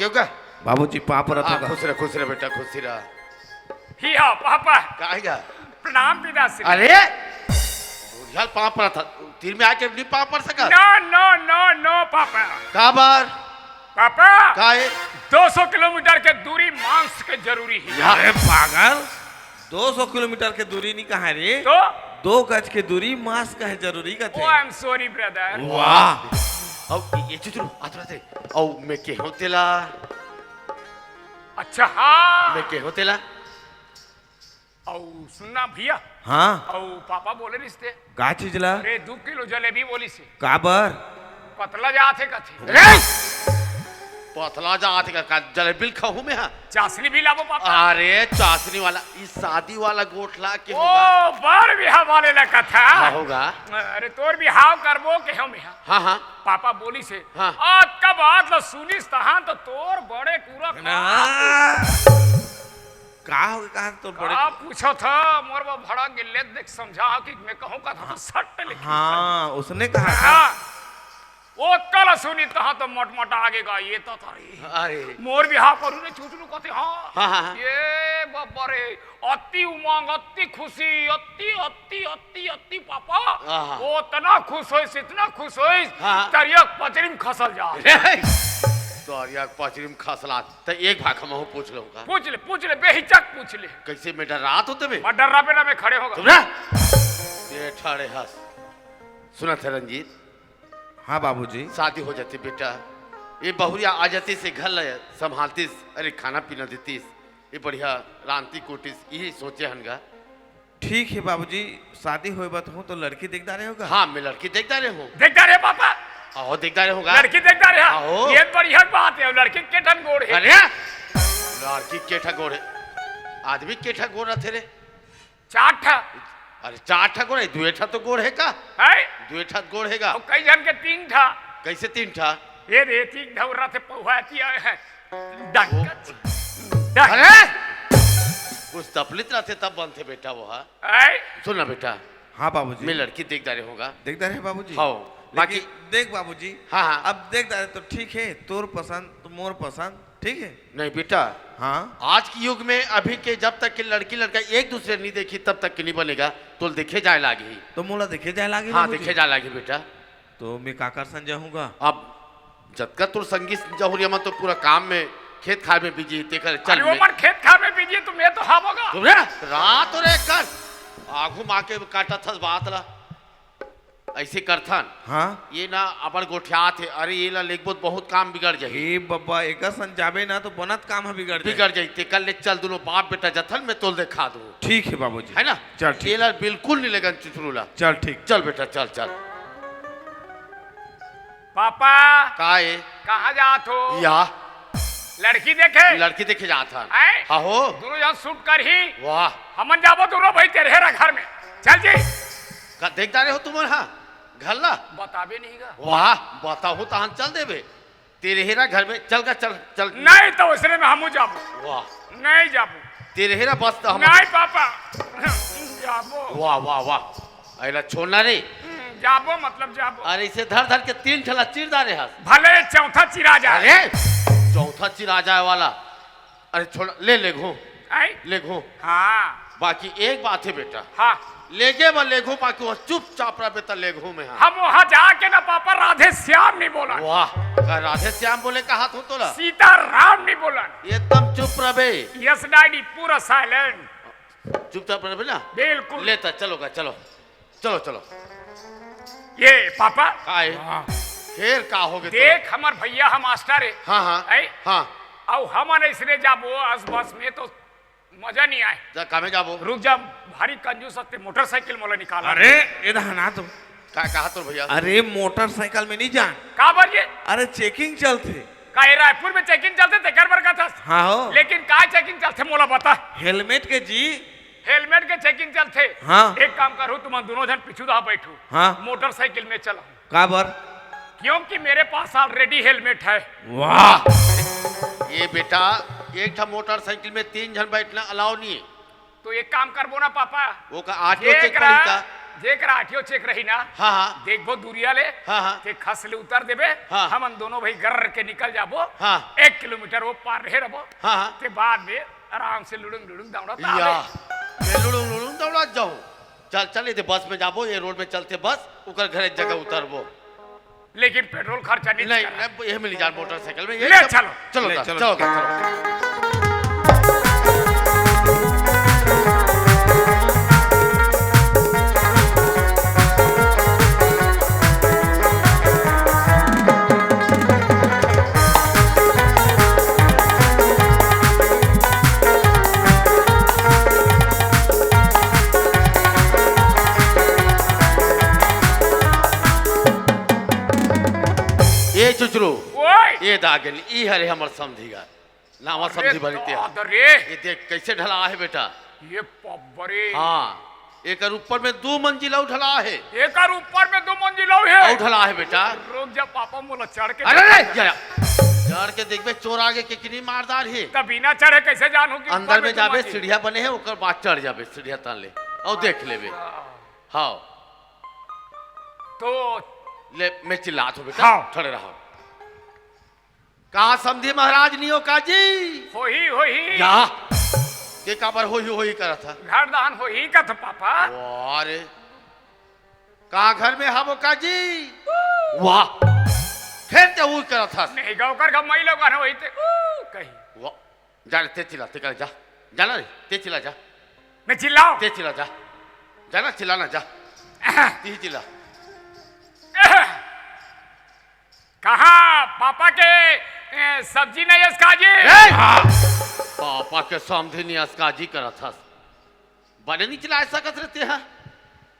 आगे होगा बाबूजी पाप रहा था। खुश रह बेटा खुश रह। हिया पापा कहेगा प्रणाम पिताश्री। अरे यार पाप रहा था तीर में आके नहीं पाप पड़ सका। नो नो नो नो पापा। का बार पापा काहे 200 किलोमीटर के दूरी मांस के जरूरी है। अरे पागल 200 किलोमीटर के दूरी नहीं कहा रे, तो 2 गज के दूरी मांस का है जरूरी का ओ थे। I am sorry brother. वाह अब ये चुचुरु आतरा से औ मैं के होतेला अच्छा हाँ मैं के होतेला औ सुनना भैया हाँ औ पापा बोले रिश्ते का चीजला अरे 2 किलो जलेबी बोली से काबर पतला जाते कथे रे पतला जात का जलेबी खाऊं मैं। चाशनी भी लाबो पापा। अरे चाशनी वाला इस शादी वाला गोठला के ओ होगा बार बिहाव वाले ला कथा हाँ होगा। अरे तोर बिहाव करबो के हम यहाँ हाँ पापा बोली से हाँ। आज का बात ला सुनिस तहां तो तोर बड़े पूरा का हो कहा तो बड़े का पूछो था मोर वो भड़ा गिल्ले देख समझा कि मैं कहूं का था तो सट लिख। हाँ उसने कहा था। हाँ वो कल सुनी तहां तो मोट आगे का ये तो तारी अरे मोर बिहाव करू ने छूटलू कहते हाँ, हाँ। ये बबरे अति उमंग अति खुशी अति अति अति अति पापा आहा। वो इतना खुश होइस इतना खुश होइस हाँ। तरियक पचरिम खसल जा। तो यार पचरीम खसला तो एक भाग हम पूछ लूंगा। पूछ ले बेहिचक पूछ ले। कैसे बेटा रात होते में मैं डर्रा पे ना मैं खड़े होगा। सुना ये ठाड़े हंस सुना था रंजीत हाँ बाबूजी शादी हो जाती बेटा ये बहुरिया आ जाती से घर ले संभालतीस अरे खाना पीना देतीस ये बढ़िया रांती कोटिस यही सोचे हनगा। ठीक है बाबूजी शादी होए बात हूँ तो लड़की देखता रहे होगा। हाँ मैं लड़की देखता रहे हूँ। देखता रहे पापा आहो देखता रहे होगा। लड़की देखता रहे आहो। ये बढ़िया बात है लड़की के ठन गोड़ है। अरे लड़की केठा गोड़ है आदमी केठा गोड़ रहे रे 4 ठा अरे 4 ठा गोड़ है 2 ठा तो गोड़ है का है 2 ठा गोड़ हैगा। और कई जन के 3 ठा कैसे 3 ठा ये रे 3 धौरा से पहुआती है डंक अरे कुछ तपलित रहते तब बनते बेटा वो हाँ है सुनना बेटा हाँ बाबूजी मैं लड़की देखता रहे होगा। देखता रहे बाबूजी। हाँ बाकी बाकी देख बाबूजी हाँ हाँ अब देखता रहे तो ठीक है तोर पसंद तो मोर पसंद ठीक है। नहीं बेटा हाँ आज के युग में अभी के जब तक के लड़की लड़का एक दूसरे नहीं देखी तब तक के नहीं बनेगा तो देखे जाए लागी। तो मोला देखे जाए लागे हाँ बाबूजी। देखे जाए लागी बेटा। तो मैं काकर सन जाऊंगा। अब जतका तुर संगीत जहुरिया में तो पूरा काम में खेत खार में बिजी तेकर चल अरे वो मन खेत खा में बीजिए तो मैं तो हावोगा। तुमरे रात रे कर आगू माँ के काटा था बात ला ऐसे करथन हाँ ये ना अबर गोठियात है अरे ये ला लेख बहुत काम बिगड़ जाए हे बब्बा एक सन जाबे ना तो बनत काम है बिगड़ जाए। बिगड़ जाए कल ले चल दोनों बाप बेटा जथन में तोल दिखा दूँ ठीक है बाबूजी है ना। चल ठीक। ये ला बिल्कुल नहीं लगन चित्रूला चल ठीक। चल बेटा चल चल पापा का है कहाँ जात हो या लड़की देखे लड़की देखे जाता हैं? हाँ हो दोनों जन शूट कर ही वाह हमन जाबो दोनों भाई तेरे हेरा घर में चल जी का देखता रहे हो तुम हाँ घर ला बताबे नहीं गा वाह बताओ तो हम चल देवे तेरे हेरा घर में चल का चल चल नहीं तो उसने में हमू जाबो वाह नहीं जाबो तेरे हेरा बस तो हम नहीं पापा जाबो वाह वाह वाह अरे छोड़ना रे जाबो मतलब जाबो अरे इसे धर धर के 3 ठला चीर डाले हस भले चौथा चिरा जाए अरे चौथा चिरा जाए वाला अरे छोड़ ले घूम हैं? ले घूम हाँ बाकी एक बात है बेटा हाँ लेगे ब ले घूम बाकी वो चुपचाप रहे बेटा ले घूम है हाँ हम वहाँ जाके ना पापा राधे श्याम नहीं बोला वाह का राधे श्याम बोले का हाथ हो तो ला सीता राम नहीं बोला एकदम चुप रहे यस डैडी पूरा साइलेंट चुपचाप रहे ना बिल्कुल लेता चलोगा चलो चलो चलो ये पापा काहे फिर का हो गए देख हमार भैया हम मास्टर है हाँ हाँ ऐ? हाँ और हमन ऐसने जाबो आस बस में तो मजा नहीं आए जा कामे जाबो रुक जा भारी कंजूस सकते मोटरसाइकिल मोला निकाला अरे इधर ना तुम का कहा तो भैया अरे मोटरसाइकिल में नहीं जान। का बरिए अरे चेकिंग चलते का ये रायपुर में चेकिंग चलते थे कर का था हाँ हो लेकिन का चेकिंग चलते मोला बता हेलमेट के जी हेलमेट के चेकिंग चलते हाँ। एक काम करो तुम दोनों जन पीछू दा बैठो हाँ। मोटरसाइकिल में चलो का बर क्योंकि मेरे पास ऑलरेडी हेलमेट है। वाह ये बेटा एक था मोटरसाइकिल में 3 जन बैठना अलाउ नहीं है तो एक काम करबो ना पापा वो का आटो देख चेक रहा करी का देख राठियो चेक रही ना। हाँ हाँ देख बहुत दूरिया ले। हाँ। ते खस ले उतर देबे। हाँ। हमन दोनों भाई गर के निकल जाबो। हाँ। 1 किलोमीटर वो पार रहे रबो। हाँ। ते बाद में आराम से लुड़ुंग लुड़ुंग दौड़ता या आवे। मैं लुड़ुंग लुड़ुंग दौड़ा जाऊं। चल चल ये बस में जाबो, ये रोड में चलते बस उकर घर एक जगह उतरबो। लेकिन पेट्रोल खर्चा नहीं नहीं करना। ये मिली जान मोटरसाइकिल में। ले चलो। चलो ले, चलो चलो। चलो। ये चुचरू ओए ये दागल ई हरे हमर समझीगा नामा समझी बलिते अरे ये देख कैसे ढला है बेटा। ये पब्बरे। हाँ एक ऊपर में 2 मंजिला उठला है। एक और ऊपर में 2 मंजिला है। और ढला है बेटा। रुक जा पापा मोला चढ़ के। अरे रे चढ़ के देखबे चोर आगे के कितनी मारदार है। तब बिना चढ़े कैसे जानू कि अंदर ऊपर में दो जाबे मंजिल? सीढ़िया बने हैं ओकर बाद चढ़ जाबे सीढ़िया तान ले और देख लेबे। हाँ तो ले मैं चिल्लात हूँ बेटा। हाँ। खड़े रहो। कहा समझी महाराज नियो काजी होही होही। या के काबर होही करा था। घर दान होही का तो पापा। अरे कहा घर में हबो काजी वाह फिर ते वो करा था। नहीं गाँव कर गमाई लोग आने वही थे कहीं। वाह जा रे ते चिल्ला ते कर जा जाना रे ते चिल्ला जा मैं चिल्लाऊं। ते चिल्ला जा जाना चिल्लाना जा ती चिल्ला। कहा पापा के सब्जी नहीं इसका जी। पापा के समझे नहीं अस्काजी करा था बने नहीं चिल्ला ऐसा कस रहते हैं।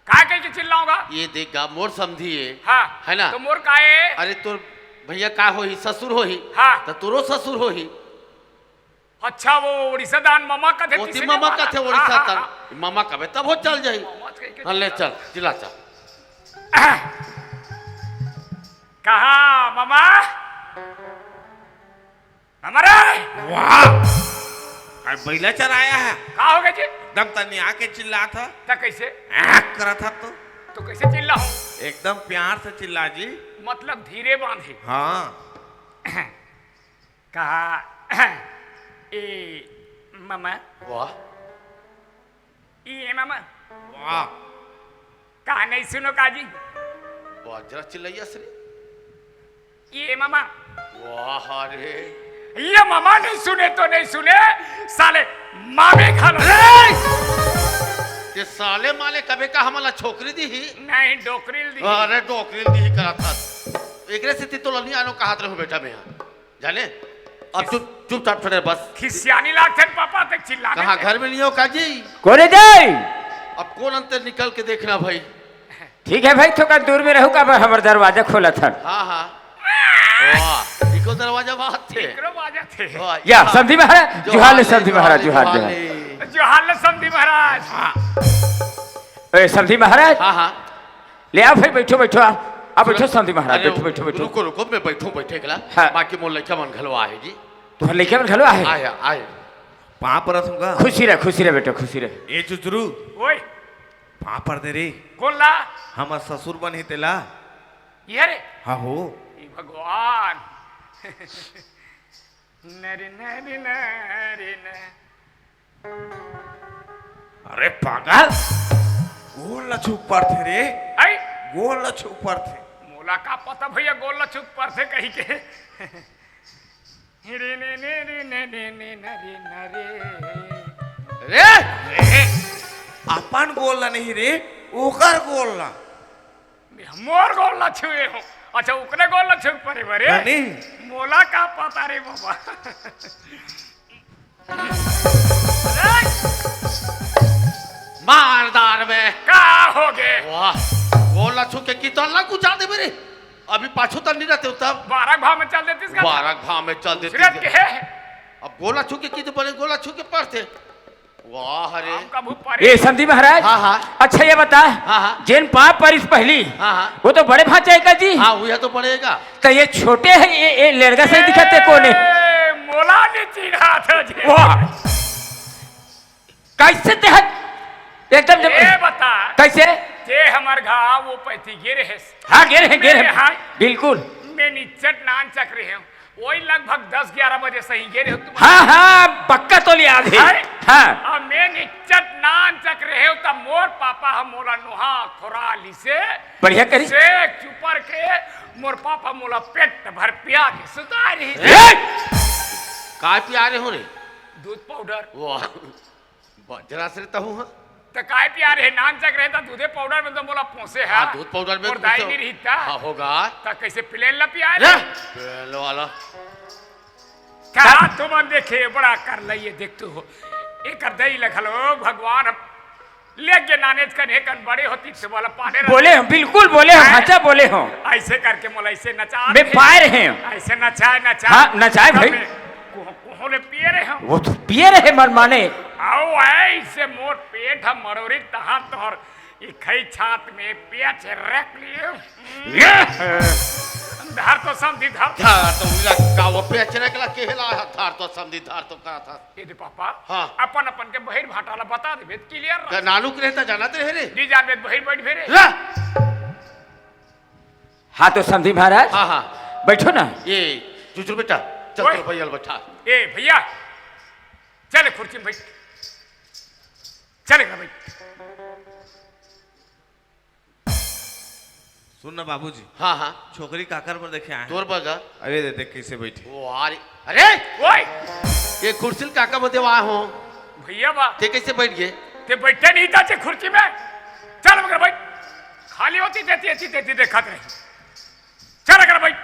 कहा कहीं के चिल्लाऊंगा। ये देखा मोर समझिए हाँ है ना। तो मोर का है। अरे तोर भैया का होही ससुर होही। हाँ तो तोरो ससुर होही। अच्छा वो उड़ीसा दान मामा का थे। ओती तीसरे मामा वाला। का थे हाँ, उड़ीसा हाँ, तन हाँ। मामा का बे तब हो चल जाई। मामा कहीं के हाँ ले चल चिल्ला चल। कहा मामा हमारा वाह अरे बैला चराया है। कहा हो गया जी। एकदम तनी आके चिल्ला था। तो कैसे करा था तो कैसे चिल्ला हूँ। एकदम प्यार से चिल्ला जी। मतलब धीरे बांधे। हाँ कहा ए मामा वाह ये मामा वाह कहा नहीं सुनो काजी। वाह जरा चिल्लाइया श्री। ये मामा वाह अरे ये मामा नहीं सुने तो नहीं सुने साले मामे खा लो। ये साले माले कबे का हमला छोकरी दी ही। नहीं डोकरील दी। अरे डोकरी दी ही करा था। एकरे से तो लनी आनो कहात रहो बेटा मैं जाने। अब चुपचाप खड़े बस। खिसियानी लागते पापा तक चिल्ला। कहाँ घर में नहीं हो काजी। कोने जाए। अब कौन अंतर निकल के देखना भाई। ठीक है भाई थोड़ा दूर में रहूंगा मैं हमारा दरवाजा खोला था। हाँ हाँ वाह इको दरवाजा बात थे। एकरो बाजा थे। वाह, या यहाँ। समझी महाराज जुहाल समझी महाराज जुहाल जुहाल। जो हाल समझी महाराज। ए समझी महाराज हाँ हाँ ले आओ भाई बैठो बैठो आप बैठो समझी महाराज अरे, बैठो बैठो बैठो। रुको रुको मैं बैठूं बैठेगला। हाँ। बाकी मोल लड़का मन घलवा है जी। तो लेके मन खलो आहे। आया आया पा पर रखूंगा। खुशी रह बेटा खुशी रह। ए चुचरू ओए पा पर दे रे। कौन ला हमार ससुर बन ही तेला। ये रे हाँ हो ये भगवान। नरे नरे नरे न। अरे पागल गोल छुप पर थे रे। आई गोल छुप पर थे। मोला का पता भैया गोल चुप पर से कही के। रे ने ने रे ने ने ने नरे नरे। रे अपन गोल नहीं रे ओकर गोल ना। मोर गोल छुए हो। अच्छा उकने गोल छुप परे बरे। नहीं मोला का पता रे बाबा। मारदार में का हो गए। वाह बोला छू के की तो अल्लाह को जा दे मेरे अभी पाछू तक नहीं रहते तब 12 भाव में चल देती इसका। 12 भाव में चल देते सिरत के है। अब गोला छू के की तो बड़े गोला छू के पढ़ते। वाह रे आपका भूप परे। ए समझी महाराज हाँ, हाँ। अच्छा ये बता हाँ, हाँ। जिन पाप पर इस पहली हाँ, हाँ। वो तो बड़े भांचे का जी। हाँ वो तो पड़ेगा। तो ये छोटे है ये लड़का सही दिखाते कोने। ए, मोला ने चिढ़ा था जी। वाह कैसे देहत एकदम जब ये बता कैसे ये घा वो पैथी गिरे है हाँ गिर है हाँ बिल्कुल। मैं निचट नान चक रहे हूँ वही लगभग 10-11 बजे सही गिरे हो तुम हाँ हाँ पक्का तो लिया आधे। अरे! हाँ अब मैं निचट नान चक रहे हो तब मोर पापा हम मोला नुहा खुराली से बढ़िया करी। से चुपर के मोर पापा मोला पेट भर पिया के सुता रही काय पिया रहे हो रे दूध पाउडर वाह जरा से तहु हाँ तो काय पिया रहे नान चक रहे था दूधे पाउडर में तो मोला पोसे है हाँ दूध पाउडर में और दाई नहीं रही था हाँ होगा तो कैसे प्लेन ला पिया रे रहे पहले वाला क्या तुम देखे बड़ा कर लिये देख तू हो एक दही लखलो भगवान ले के नानेज कने कन बड़े होती से वाला पाने बोले हम बिल्कुल बोले हम अच्छा बोले हम ऐसे करके मोला ऐसे नचा मैं पाए रहे हैं। ऐसे नचाए हाँ, नचाए भाई। कोहले पिए रहे हम वो तो पिए रहे मन माने। आओ ऐसे मोर पेट हम मरोरी तहां तोहर इखई छात में पेच रख लिए धार तो समझी धार धार तो मिला काव पे अचना कला केहला धार तो समझी धार तो कहा था ये दे पापा हाँ। अपन अपन के बहिर भाटाला बता दे क्लियर नानू के रहता जाना ते रे जी जान में बहिर बैठ भेरे ला हाँ तो समझी महाराज हाँ हाँ बैठो ना। ये चुचुर बेटा चल ओए। तो भैया बैठा ए भैया चले खुर्ची में बैठ चलेगा भाई सुन ना बाबूजी हाँ हाँ छोकरी काकर पर देखे आए तोर बगा अरे देख कैसे बैठी वो अरे अरे ओए ये कुर्सी काका बदे वहाँ हो भैया बा ते कैसे बैठ गए ते बैठे नहीं था खुर्ची में चल मगर भाई खाली होती देती देखत रही चल अगर भाई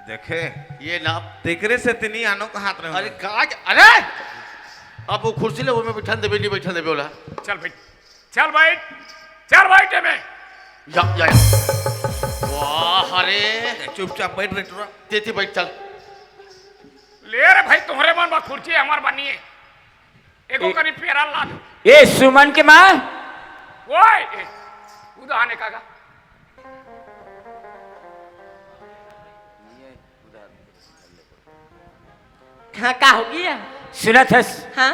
देखे ये ना तेकरे से तिनी आनो का हाथ रहे अरे काज अरे अब वो कुर्सी ले वो में बैठा देबे नहीं बैठा देबे बोला चल भाई चल भाई चल भाई में या वाह अरे चुपचाप बैठ रहे टुरा तेती बैठ चल ले रे भाई तुम्हारे मन बा खुर्ची हमार बनिए एगो करी पेरा ला दो ए सुमन के माँ ओए उदाहने कागा हाँ का हो गया सुना था हाँ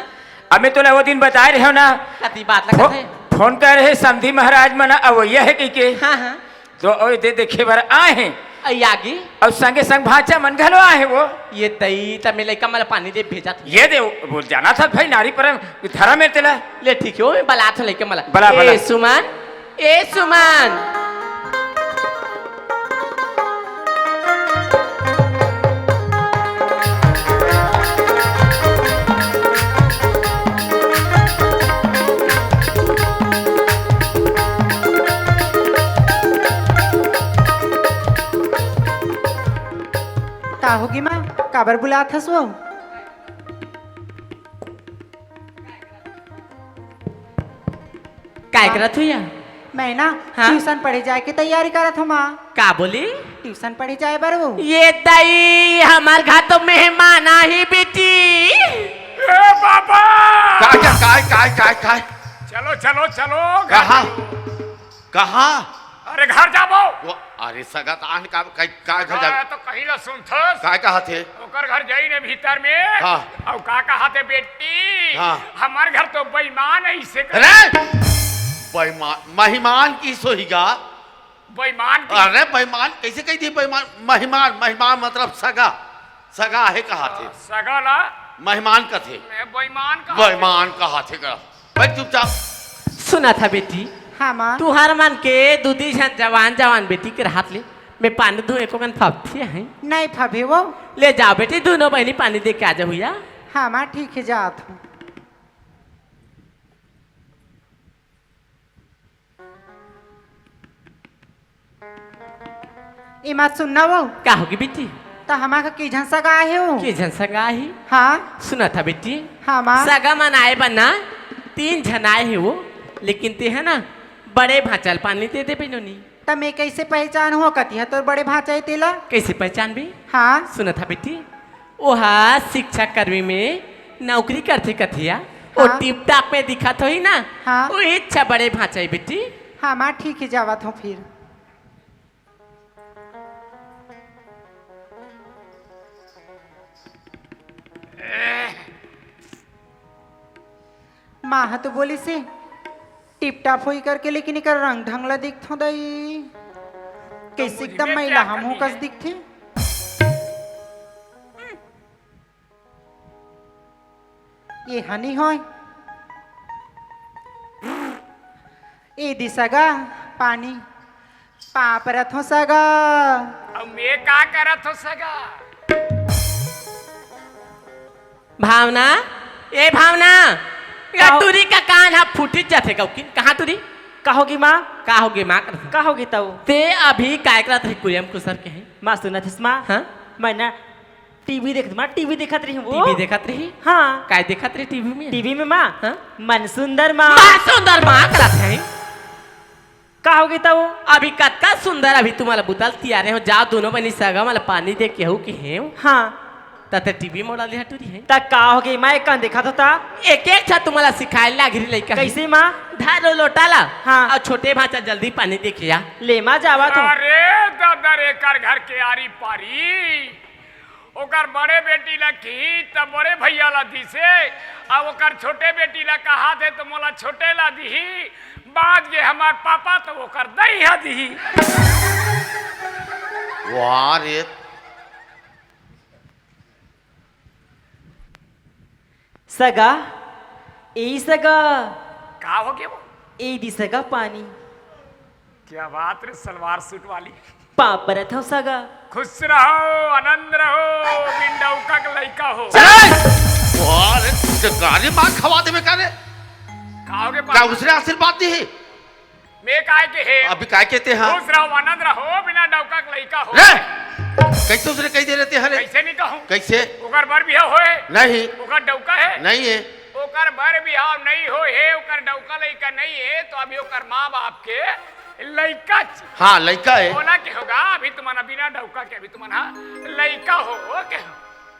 हमें तो वो दिन बताए रहे हो ना कती बात लगा है फोन कर रहे समधी महाराज मना अवैया है कि हाँ हाँ तो ओ दे देखे बार आए हैं आगे और संगे संग भाचा मन घलो आए हैं वो ये तई तमे लइका मला पानी दे भेजा था ये दे वो जाना था भाई नारी पर धरा में तेला ले ठीक है मैं बला था लइका मला बला, बला। ए सुमन का होगी माँ काबर बुला था सो काय करत हुई मैं ना हाँ? ट्यूशन पढ़े जाए की तैयारी करत हूँ माँ का बोली ट्यूशन पढ़े जाए बरू ये तई हमार घर तो मेहमान ही बेटी ए बाबा काय चलो चलो चलो कहाँ कहाँ अरे घर जाबो वो अरे सगा आन का काय घर जा तो कहीं ला सुन थस काय कहा थे ओकर घर जाई ने भीतर में हाँ। और का कहा थे बेटी हाँ। हमार घर तो बेईमान ऐसे कर अरे बेईमान महिमान की सोहिगा बेईमान की अरे बेईमान कैसे कही थी बेईमान महिमान महिमान मतलब सगा सगा है कहा थे सगाला मेहमान का थे मैं बेईमान का बेईमान कहा थे का बैठ चुपचाप सुना था बेटी हाँ माँ तुहार मन के दूधी जवान जवान बेटी के हाथ ले मैं पानी धोए को कन फपथी है नहीं फबे वो ले जाओ बेटी दोनों बहनी पानी दे के आ जाओ भैया हाँ माँ ठीक है जात हूँ ई मत सुनना वो का होगी बेटी तो हमारा की झंसा का है वो के जनसंगा ही हाँ सुना था बेटी हाँ माँ सगा मनाए बना 3 जनाए है वो लेकिन ते है ना बड़े भाचल पानी दे दे बिनोनी तब मैं कैसे पहचान हो कती है तो बड़े भाचा तेला कैसे पहचान भी हाँ सुना था बेटी ओहा शिक्षा कर्मी में नौकरी करते कथिया वो हाँ। टिप टाप में दिखा तो ही ना हाँ। वो इच्छा बड़े भाचा बेटी हाँ माँ ठीक है जावत हूँ फिर माँ तो बोली से टिप टाप होई करके लेकिन इकर रंग ढंगला दिखथो दई कैसे एकदम मुझे मैला क्या हम करनी कस है? दिखथे। ये हनी होय ए दिसगा पानी पापरत हो सगा अब मैं का करत हो सगा? भावना ए भावना या तुरी का कान हा फूटी जाथे कौकिन कहाँ तुरी कहोगी माँ का होगे माँ कर कहोगी तब ते अभी काय करत रही कुरियम कुसर के हैं माँ सुना थिस माँ हाँ मैं ना टीवी देखत माँ टीवी देखत रही हूँ टीवी देखत रही हाँ काय देखत रही टीवी में टीवी में माँ हाँ? मन सुंदर माँ माँ सुंदर माँ करत है कहोगी तब अभी कतका सुंदर अभी तुम्हाला बुतल तियारे हो जाओ दोनों बनी सगा मला पानी दे के हो कि है हाँ तते टीवी मोड़ा ले हटुरी है तक कहोगी मैं कहाँ देखा था एक एक छा तुम्हाला सिखाए लागिरी लइका है। कैसे माँ धारो लोटाला हाँ। और छोटे भाचा जल्दी पानी दे के आ ले माँ जावा तो अरे दादा रे कर घर के आरी पारी ओकर बड़े बेटी ला की तब बड़े भैया ला दी से अब ओकर छोटे बेटी ला कहा थे तो मोला छोटे ला दी बाज के हमार पापा तो ओकर दही हा दी। वाह रे सगा ए सगा का हो गया वो? ए दी सगा पानी क्या बात रे सलवार सूट वाली। पापरत हो सगा खुश रहो आनंद रहो बिंडौका का लड़का हो। वाह रे गाने मार खवा देवे का रे कहोगे क्या उसने आशीर्वाद दी है मैं काय के है अभी काय कहते हैं खुश रहो आनंद रहो बिना डौका का लड़का हो। रे कैसे उसने कह दे रहते हैं रे कैसे नहीं कहूँ कैसे ओकर बर बिहा होए नहीं ओकर डौका है नहीं है ओकर बर बिहाव नहीं हो है ओकर डौका लइका नहीं है तो अभी ओकर माँ बाप के लइका हाँ लड़का है होना के होगा अभी तुम्हारा बिना डौका के अभी तुम्हारा लइका हो के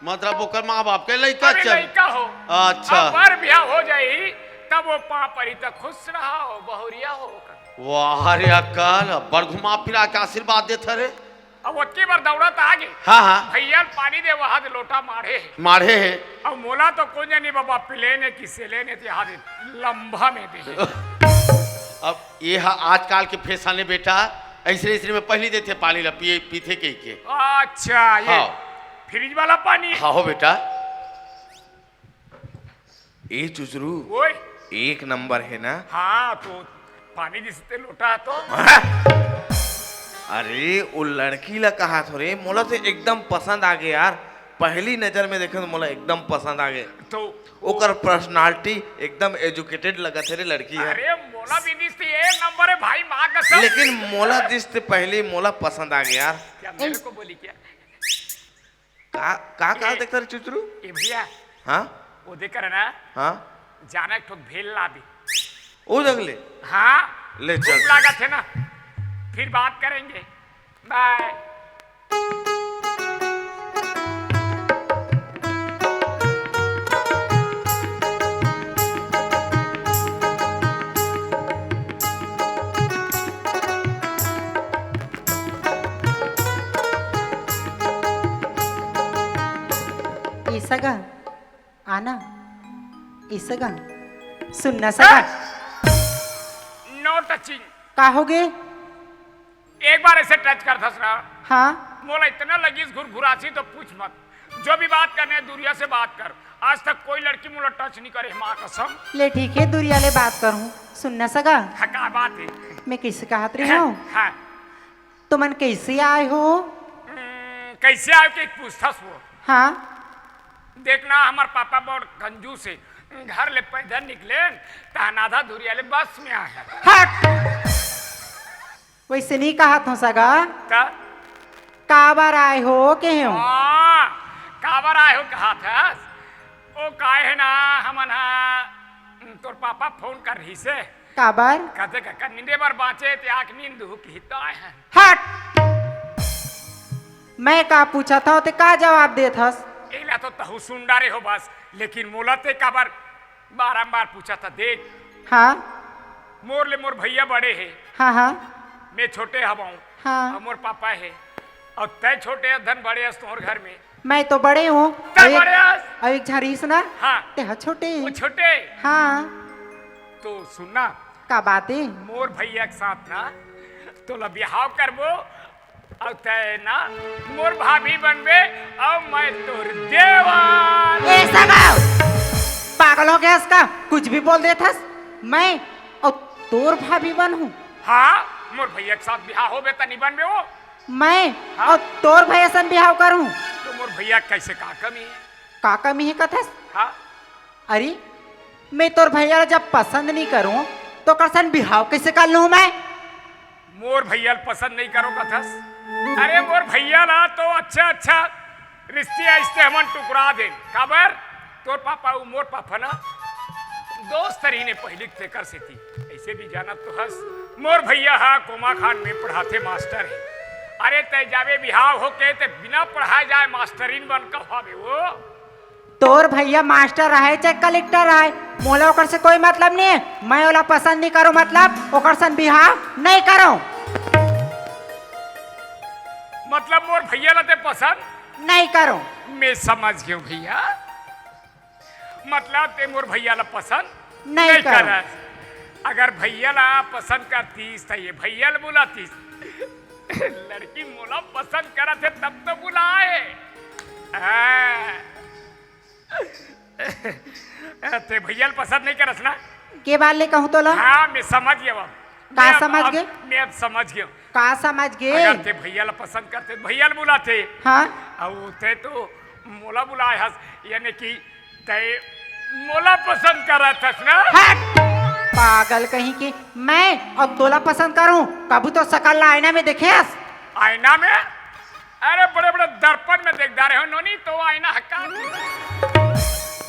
मतलब ओकर माँ बाप के लड़का अभी चल लइका हो अच्छा। अब बर बिहाव हो जाई तब वो पाँ परी तक खुश रहा हो बहुरिया हो ओकर। वाह रे अक्कल बड़ घुमा फिरा के आशीर्वाद देता रे अब ओतकी बार दौड़त आगे हाँ हाँ भैया पानी दे वहां से लोटा मारे मारे है अब मोला तो कुछ नहीं बाबा पिलेने किसे लेने थे हाथ लंबा में दे। अब ये आजकल के फैशन है बेटा ऐसे ऐसे में पहले देते पानी ला पिए पीते के अच्छा ये हाँ। फ्रिज वाला पानी हाँ हो बेटा ए चुचरू ओए एक नंबर है ना। हाँ तो पानी जिससे लोटा है तो अरे वो लड़की ला कहा थोड़े मोला तो एकदम पसंद आ गए यार पहली नजर में देखे तो मोला एकदम पसंद आ गए तो ओकर पर्सनालिटी एकदम एजुकेटेड लगा थे रे लड़की है अरे मोला भी दिसती एक नंबर है भाई माँ का सब। लेकिन मोला जिससे पहले मोला पसंद आ गया यार क्या मेरे को बोली क्या का देखता रे चुचरू ये भैया हाँ वो देख कर ना हाँ जाना एक ठो भेल ला दी। ओ जगले हाँ ले चल। भूख लागत है ना फिर बात करेंगे बाय। ए सगा आना ए सगा सुनना सगा नो टचिंग कहोगे एक बार ऐसे टच कर धस रहा हाँ मोला इतना लगी घुरघुरासी तो पूछ मत जो भी बात करने है दूरिया से बात कर आज तक कोई लड़की मोला टच नहीं करे माँ कसम। ले ठीक है दूरिया ले बात करूँ सुनना सगा हाँ क्या बात है मैं कैसे कहत रही हूँ हाँ तो मन कैसे आए हो कैसे आए के पूछथस वो हाँ देखना हमार पापा बहुत कंजूस है घर ले पैदल निकले तहनाधा दूरिया ले बस में आया हट वैसे नहीं कहा था सगा का का बार आए हो के हो काबर आए हो कहा था ओ काहे है ना हमन तोर पापा फोन कर रही से का बार कहते का नींदे बार बाँचे ते आँख नींद हो की तो आए हैं। हट मैं का पूछा था ते का जवाब देत हस एला तो तहु सुंडा रे हो बस लेकिन मोला ते काबर बारंबार पूछा था देख हाँ मोर ले मोर भैया बड़े है हाँ हाँ मैं छोटे हवाऊं हाँ और मोर पापा है और तय छोटे है, धन बड़े हस तोहर घर में मैं तो बड़े हूँ तय बड़े हस और एक झरीस ना हाँ ते हा छोटे वो छोटे हाँ तो सुनना का बात है? मोर भैया के साथ ना तोला बिहाव करबो और तय ना मोर भाभी बनबे और मैं तोर देवर। ए सगाओ, पागल हो गया इसका? कुछ भी बोल देता मैं और तोर भाभी बनूं? हाँ मोर भैया के साथ बिहाव होबे त नहीं बनबे वो। मैं और तोर भैया से बिहाव करूं? तो मोर भैया कैसे का कमी है? का कमी है कथस? हाँ अरे मैं तोर भैया जब पसंद नहीं करूं तो करसन बिहाव कैसे कर लूं मैं? मोर भैया पसंद नहीं करो कथस? अरे मोर भैया ना तो अच्छा अच्छा रिश्ते आइस्ते हमन टुकरा दे काबर तोर पापा उ मोर पापा ना दोस्त रही ने पहले से कर से थी। ऐसे भी जाना तो हस मोर भैया हा कोमा खान में पढ़ाते मास्टर है। अरे तय जावे बिहाव होके ते बिना पढ़ाए जाए मास्टरीन बन का भावे वो। तोर भैया मास्टर रहे चाहे कलेक्टर रहे, मोला ओकर से कोई मतलब नहीं है। मैं ओला पसंद नहीं करूं मतलब ओकर सन बिहाव नहीं करूं। मतलब मोर भैया लते पसंद नहीं करूं। मैं समझ गयो भैया, मतलब ते मोर भैया ला पसंद नहीं करो। करस। अगर भैया ला पसंद करतीस तो ये भैया ला बुलातीस। लड़की मोला पसंद करत है तब तो बुलाए। ते भैया ला पसंद नहीं करस ना? के बात ले कहूं तो ला? हाँ मैं समझ गया अब। का मैं अब- समझ अब- गए? मैं अब समझ गया। का समझ गए? अगर ते भैया ला पसंद करते तो भैया ला बुलाते। हाँ और ते तो मोला बुलाए हस यानी कि ते मोला पसंद करत हस ना? हट पागल कहीं की। मैं अब तोला पसंद करूं कभी तो सकल आईना में देखे हस? आईना में? अरे बड़े बड़े दर्पण में देखदा रहे हो नोनी तो आईना हक्का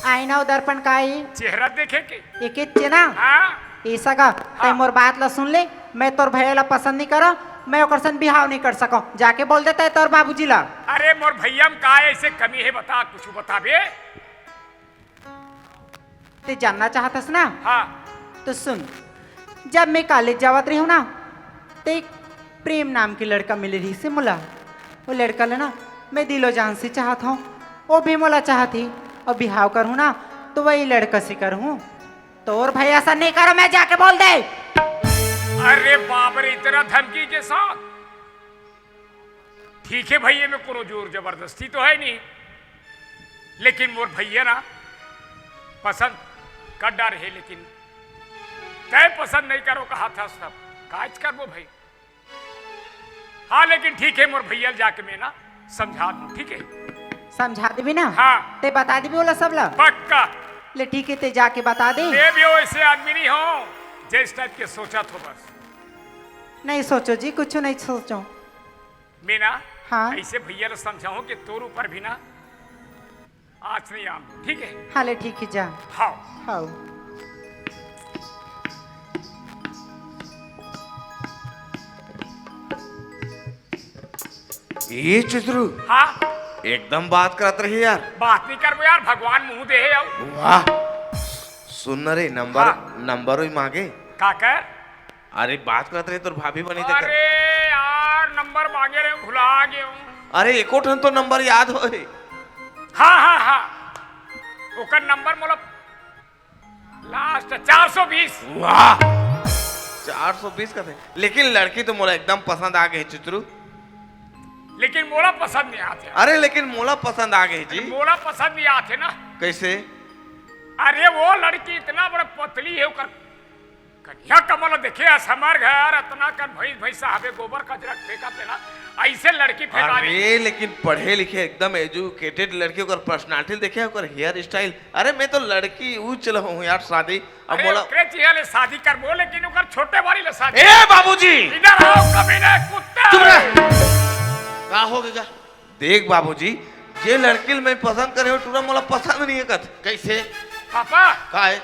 आईना और दर्पण का ही चेहरा देखे के। एक एक चेना हाँ ऐसा का ते मोर बात ला सुन ले। मैं तोर भैया ला पसंद नहीं करो, मैं ओकर सन बिहाव नहीं कर सकूं। जाके बोल देता है तोर बाबूजी ला। अरे मोर भैया में का ऐसे कमी है बता कुछ बताबे। ते जानना चाहतस ना? हाँ तो सुन, जब मैं कॉलेज जावत रही हूँ ना तो एक प्रेम नाम की लड़का मिल रही से मुला। वो लड़का ले ना मैं दिलो जान से चाहत हूँ, वो भी मोला चाहती और बिहाव करूँ ना तो वही लड़का से करूँ। तो और भैया ऐसा नहीं करो, मैं जाके बोल दे। अरे बाप रे इतना धमकी के साथ? ठीक है भैया में कोनो जोर जबरदस्ती तो है नहीं, लेकिन मोर भैया ना पसंद कर डा रहे लेकिन तय पसंद नहीं करो कहा था सब काज कर वो भाई। हाँ लेकिन ठीक है मोर भैया जाके मैं ना समझा दूं ठीक है? समझा देवी ना? हाँ ते बता देवी बोला सब ला? पक्का। ले ठीक है ते जाके बता दे। मैं भी वैसे आदमी नहीं हूँ जिस टाइप के सोचा तो बस। नहीं सोचो जी, कुछ नहीं सोचो। मैं ना हाँ ऐसे भैया ने समझाऊं कि तोर ऊपर भी ना आज नहीं आम ठीक है? हाँ ले ठीक है जा। हाँ हाँ ये चित्रू हाँ एकदम बात करत रही यार। बात नहीं करबो यार, भगवान मुंह दे है अब। वाह सुन रे नंबर हाँ। नंबर ही मांगे। का कर? अरे बात करत रही तो भाभी बनी ते अरे यार नंबर मांगे रहे भुला गए हूँ। अरे एको ठन तो नंबर याद हो। हाँ हाँ हाँ ओकर नंबर मोला लास्ट 420। वाह 420 का थे, लेकिन लड़की तो मोला एकदम पसंद आ गई चित्रू। लेकिन मोला पसंद नहीं आते। अरे लेकिन मोला पसंद आ गई जी। मोला पसंद नहीं आते ना। कैसे? अरे वो लड़की इतना बड़ा पतली है ओकर कन्या कमल देखे हमार घर इतना कर भैंस भैंसा हवे गोबर कचरा फेंका पे ना ऐसे लड़की फेंका दे। अरे लेकिन पढ़े लिखे एकदम एजुकेटेड लड़की ओकर पर्सनालिटी देखे ओकर हेयर स्टाइल। अरे मैं तो लड़की ऊ चल हूँ यार शादी। अब अरे मोला ओकरे चिया ले शादी करबो लेकिन ओकर छोटे वाली ले शादी। ए बाबूजी इधर आओ कमीने कुत्ता। चुप रह। का हो गया? देख बाबूजी जे लड़की मैं पसंद करे हो तुरा मोला पसंद नहीं है कत। कैसे? पापा का है?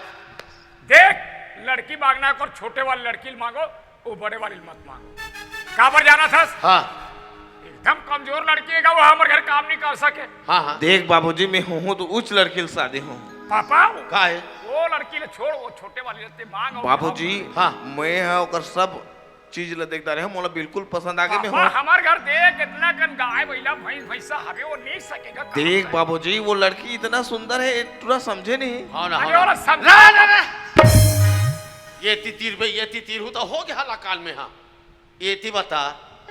देख लड़की मांगना है और छोटे वाली लड़की मांगो वो बड़े वाली मत मांगो। कहाँ पर जाना था? हाँ एकदम कमजोर लड़की है वो हमारे घर काम नहीं कर सके। हाँ हाँ देख बाबूजी मैं हूँ तो उच्च लड़की से शादी हूँ। पापा का है? वो लड़की ले छोड़ वो छोटे वाली रहते मांग। बाबूजी हाँ। मैं है ओकर सब चीज ला देखता रहे मोला बिल्कुल पसंद आ गई। मैं पापा हूँ हमारे घर देख इतना कन गाय बैला भैंस भैंसा हवे वो नहीं सकेगा। कहाँ देख पर? बाबूजी वो लड़की इतना सुंदर है तुरा समझे नहीं। हाँ ना अरे हाँ वाला ना। समझा ये तीर में ये तीर हूँ तो हो गया काल में। हाँ ये ती बता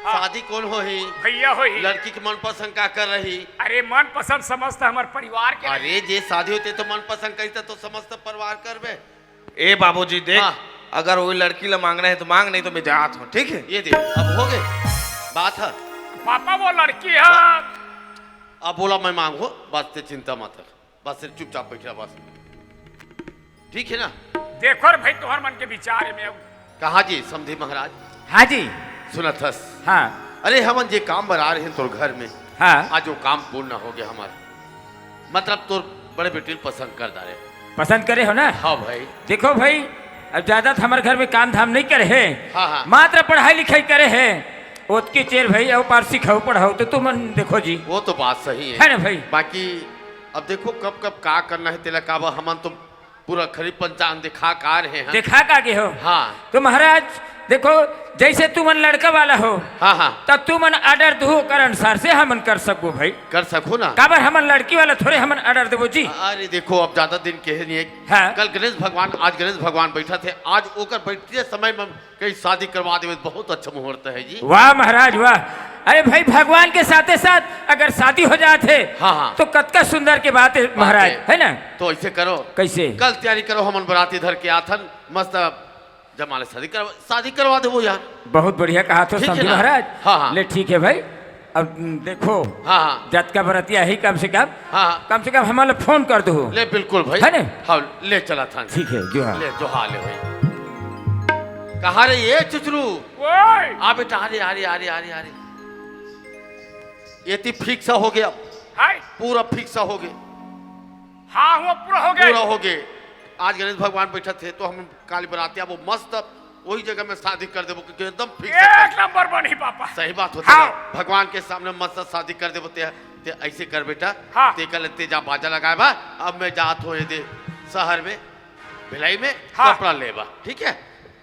शादी कौन हो ही भैया हो ही लड़की के मन पसंद का कर रही। अरे मन पसंद समझता हमारे परिवार के अरे जे शादी होते तो मन पसंद करते तो समस्त परिवार करबे। ए बाबूजी देख हाँ। अगर वही लड़की ला मांगना है तो मांग, नहीं तो मैं जात हूँ, ठीक है। ये देख अब हो गए बात है। पापा वो लड़की है अब बोला मैं मांगू बस ते चिंता मत कर, बस सिर्फ चुपचाप बैठा बस, ठीक है ना। देखो रे भाई तुम्हारे मन के विचार है मैं कहा जी समझी महाराज। हाँ जी। सुनत हस। हाँ अरे हमन जे काम बना रहे हैं तोर घर में, हाँ आज वो काम पूर्ण हो गया हमारा, मतलब तोर बड़े बेटी पसंद कर डाले। पसंद करे हो ना। हाँ भाई। देखो भाई अब ज्यादा तो हमारे घर में काम धाम नहीं करे है। हाँ, हाँ। मात्र पढ़ाई लिखाई करे है। ओतके चेर भाई और पार सिखाओ पढ़ाओ तो तुम देखो जी। वो तो बात सही है ना भाई। बाकी अब देखो कब कब का करना है तेला काबा हमन तो पूरा खरीब पंचांग दिखा का रहे हैं। देखा का गे हो। हाँ तो महाराज देखो जैसे तुमन लड़का वाला हो हाँ हाँ तब तुमन ऑर्डर दो कर अनुसार से हमन कर सको भाई। कर सको ना। काबर हमन लड़की वाला थोड़े हमन ऑर्डर देवो जी। अरे देखो अब ज्यादा दिन के नहीं है। हाँ। कल गणेश भगवान, आज गणेश भगवान बैठा थे, आज ओकर बैठते समय में कहीं शादी करवा देवे बहुत अच्छा मुहूर्त है जी। वाह महाराज वाह। अरे भाई भगवान के साथ साथ अगर शादी हो जाते हाँ, हाँ। तो कतका सुंदर के बात है महाराज, है ना। तो ऐसे करो कैसे कल तैयारी करो, हमन बराती धर के आथन मस्त जमाले शादी करवा दे वो यार। बहुत बढ़िया कहा तो ठीक है समझी ना? महाराज। हाँ, हाँ। ले ठीक है भाई। अब देखो हाँ हाँ जत का बरतिया ही कम से हाँ। कम हमारे फोन कर दो। ले बिल्कुल भाई है ना? हाँ ले चला था। ठीक है जो हाँ। ले जो हाल है भाई। कहा रे ये चुचरू ओए आ बेटा आ रही आ रही आ रही आ रही आ रही। ये ती फिक्स हो गया, हाय पूरा फिक्स हो गया, हाँ वो पूरा हो पूरा गया। हो गए। आज गणेश भगवान बैठे थे तो हम काली बरातिया वो मस्त वही जगह में शादी कर देवो क्योंकि एकदम फिक्स एक नंबर बनी पापा। सही बात होती हाँ। है। भगवान के सामने मस्त शादी कर देवो ते ऐसे कर बेटा। हाँ। ते कल तेजा बाजा लगाए बा, अब मैं जात हो दे शहर में भिलाई में हाँ। कपड़ा लेबा, ठीक है।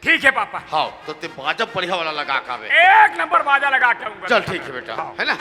ठीक है पापा। हाँ तो ते बाजा बढ़िया वाला लगा कावे। एक नंबर बाजा लगा के आऊंगा। चल ठीक है बेटा, है ना।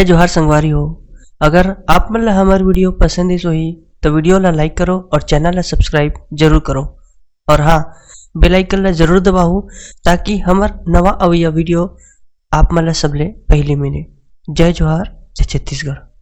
जोहार संगवारी हो। अगर आप मन ला हमार वीडियो पसंद है सोही तो वीडियो ला लाइक करो और चैनल ला सब्सक्राइब जरूर करो। और हाँ बेल आइकन ला जरूर दबाओ ताकि हमार नवा अवैया वीडियो आप मन ला सबले पहले मिले। जय जोहार, जय छत्तीसगढ़।